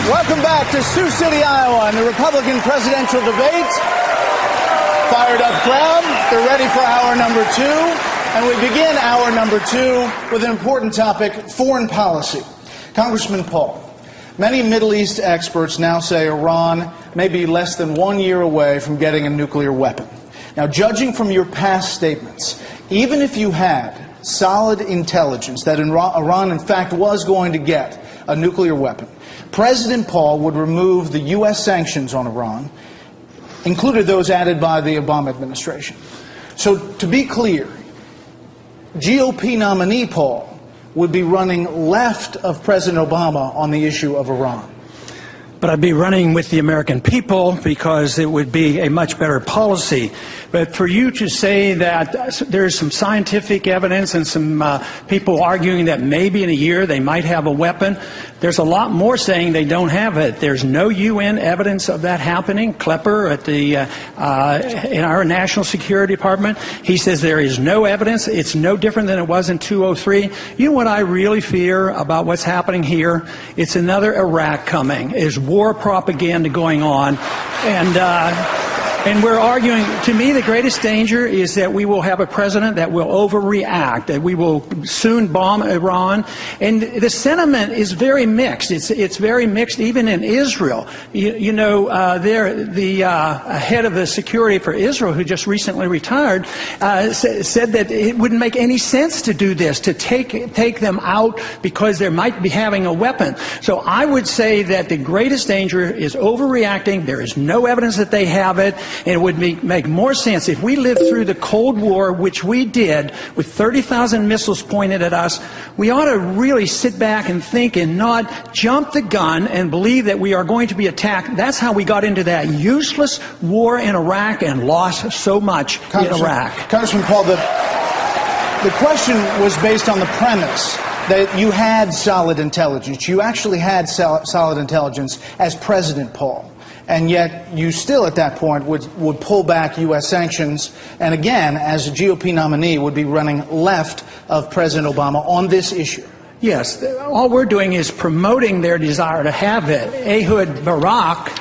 Welcome back to Sioux City, Iowa, and the Republican presidential debate. Fired up crowd. They're ready for hour number two. And we begin hour number two with an important topic, foreign policy. Congressman Paul, many Middle East experts now say Iran may be less than 1 year away from getting a nuclear weapon. Now, judging from your past statements, even if you had solid intelligence that Iran, in fact, was going to get a nuclear weapon, President Paul would remove the U.S. sanctions on Iran, included those added by the Obama administration. So, to be clear, GOP nominee Paul would be running left of President Obama on the issue of Iran. But I'd be running with the American people because it would be a much better policy. But for you to say that there's some scientific evidence and some people arguing that maybe in a year they might have a weapon, there's a lot more saying they don't have it. There's no UN evidence of that happening. Klepper at the in our National Security Department, he says there is no evidence. It's no different than it was in 2003. You know what I really fear about what's happening here? It's another Iraq coming. There's war propaganda going on, and we're arguing. To me, the greatest danger is that we will have a president that will overreact, that we will soon bomb Iran. And the sentiment is very mixed. It's very mixed even in Israel. You know, the head of the security for Israel, who just recently retired, said that it wouldn't make any sense to do this, to take them out because they might be having a weapon. So I would say that the greatest danger is overreacting. There is no evidence that they have it. And it would make more sense if we lived through the Cold War, which we did, with 30,000 missiles pointed at us. We ought to really sit back and think and not jump the gun and believe that we are going to be attacked. That's how we got into that useless war in Iraq and lost so much in Iraq. Congressman Paul, the question was based on the premise that you had solid intelligence. You actually had solid intelligence as President Paul. And yet you still, at that point, would pull back U.S. sanctions, and again, as a GOP nominee, would be running left of President Obama on this issue. Yes. All we're doing is promoting their desire to have it. Ehud Barak,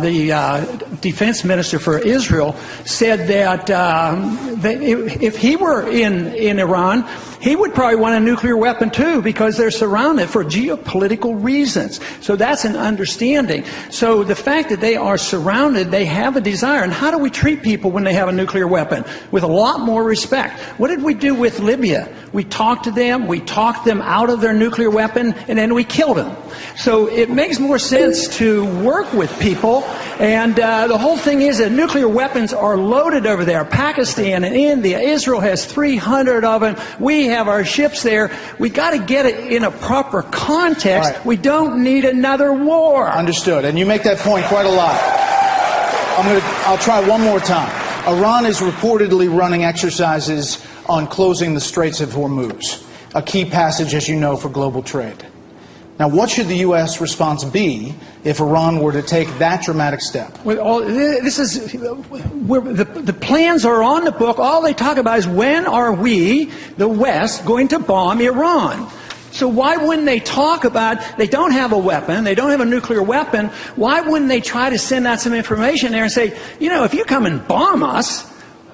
the defense minister for Israel, said that if he were in Iran, he would probably want a nuclear weapon too, because they're surrounded for geopolitical reasons. So that's an understanding. So the fact that they are surrounded, they have a desire. And how do we treat people when they have a nuclear weapon? With a lot more respect. What did we do with Libya? We talked to them, we talked them out of their nuclear weapon, and then we killed them. So it makes more sense to work with people. And the whole thing is that nuclear weapons are loaded over there. Pakistan and India, Israel has 300 of them. We have our ships there. We got to get it in a proper context. Right. We don't need another war. Understood. And you make that point quite a lot. I'll try one more time. Iran is reportedly running exercises on closing the Straits of Hormuz, a key passage, as you know, for global trade. Now, what should the U.S. response be if Iran were to take that dramatic step? Well, the plans are on the book. All they talk about is when are we, the West, going to bomb Iran? So why wouldn't they talk about, they don't have a weapon, they don't have a nuclear weapon, why wouldn't they try to send out some information there and say, you know, if you come and bomb us,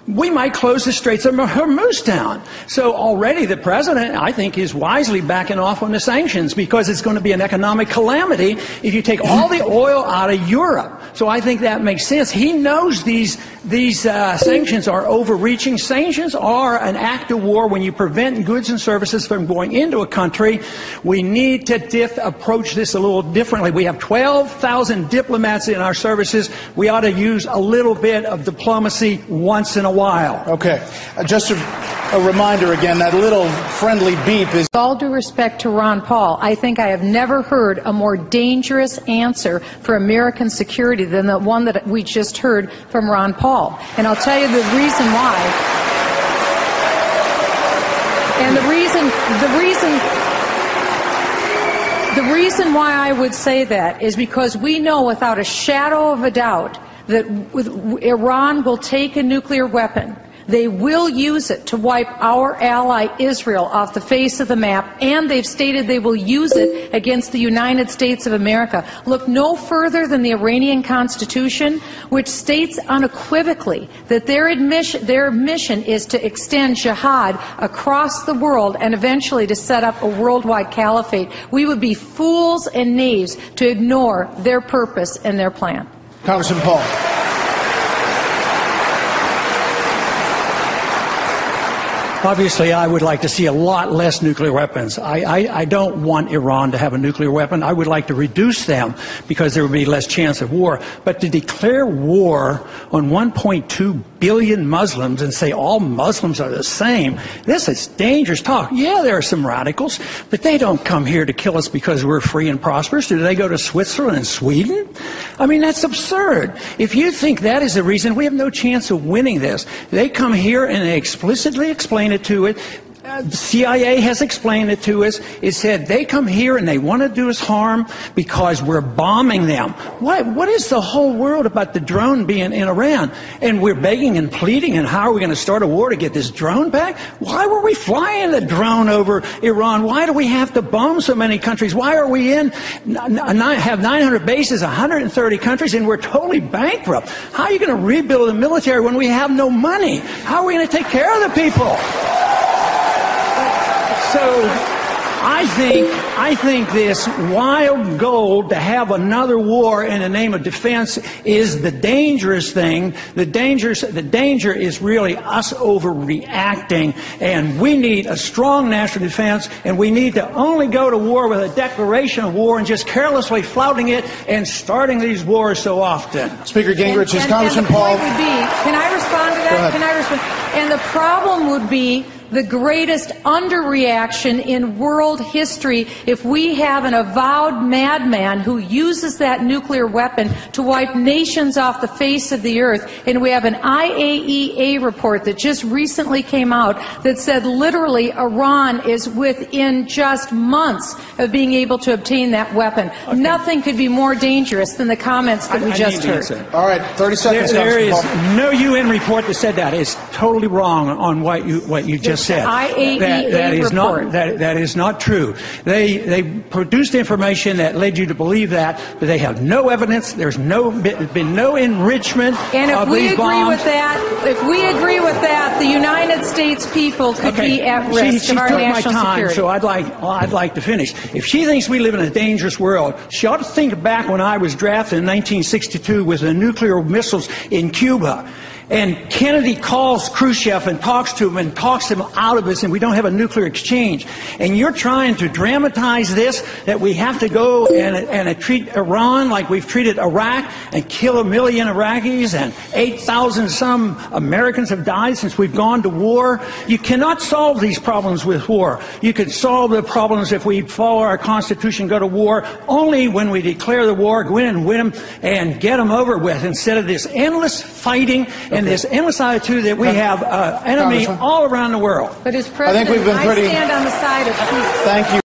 we might close the Straits of Hormuz down. So already the president, I think, is wisely backing off on the sanctions because it's going to be an economic calamity if you take all the oil out of Europe. So I think that makes sense. He knows these sanctions are overreaching. Sanctions are an act of war when you prevent goods and services from going into a country. We need to approach this a little differently. We have 12,000 diplomats in our services. We ought to use a little bit of diplomacy once in a while. Okay. Just a reminder again, that little friendly beep is... With all due respect to Ron Paul, I think I have never heard a more dangerous answer for American security than the one that we just heard from Ron Paul. And I'll tell you the reason why. And the reason why I would say that is because we know without a shadow of a doubt that Iran will take a nuclear weapon, they will use it to wipe our ally Israel off the face of the map, and they've stated they will use it against the United States of America. Look no further than the Iranian Constitution, which states unequivocally that their mission is to extend jihad across the world and eventually to set up a worldwide caliphate. We would be fools and knaves to ignore their purpose and their plan. Congressman Paul. Obviously, I would like to see a lot less nuclear weapons. I don't want Iran to have a nuclear weapon. I would like to reduce them because there would be less chance of war. But to declare war on 1.2 billion Muslims and say all Muslims are the same, this is dangerous talk. Yeah, there are some radicals, but they don't come here to kill us because we're free and prosperous. Do they go to Switzerland and Sweden? I mean, that's absurd. If you think that is the reason, we have no chance of winning this. They come here and they explicitly explain it to it. The CIA has explained it to us. It said they come here and they want to do us harm because we're bombing them. What is the whole world about the drone being in Iran? And we're begging and pleading, and how are we going to start a war to get this drone back? Why were we flying the drone over Iran? Why do we have to bomb so many countries? Why are we have 900 bases, 130 countries, and we're totally bankrupt? How are you going to rebuild the military when we have no money? How are we going to take care of the people? So I think this wild goal to have another war in the name of defense is the dangerous thing. The danger is really us overreacting, and we need a strong national defense, and we need to only go to war with a declaration of war and just carelessly flouting it and starting these wars so often. Speaker Gingrich, is Congressman Paul. Can I respond to that? Can I respond? And the problem would be the greatest underreaction in world history if we have an avowed madman who uses that nuclear weapon to wipe nations off the face of the earth. And we have an IAEA report that just recently came out that said literally Iran is within just months of being able to obtain that weapon. Okay. Nothing could be more dangerous than the comments that we just heard. All right, 30 seconds. There is no UN report that said that. It's totally wrong on what you just said. That is not true. They produced information that led you to believe that, but they have no evidence. There's been no enrichment of these bombs. If we agree with that, the United States people could be at risk of our national security. So I'd like to finish. If she thinks we live in a dangerous world, she ought to think back when I was drafted in 1962 with the nuclear missiles in Cuba. And Kennedy calls Khrushchev and talks to him and talks him out of this, and we don't have a nuclear exchange. And you're trying to dramatize this, that we have to go and treat Iran like we've treated Iraq and kill 1 million Iraqis, and 8,000 some Americans have died since we've gone to war. You cannot solve these problems with war. You can solve the problems if we follow our Constitution, go to war, only when we declare the war, go in and win them and get them over with, instead of this endless fighting and this endless attitude that we have enemy all around the world. But as President, I stand on the side of peace. Thank you.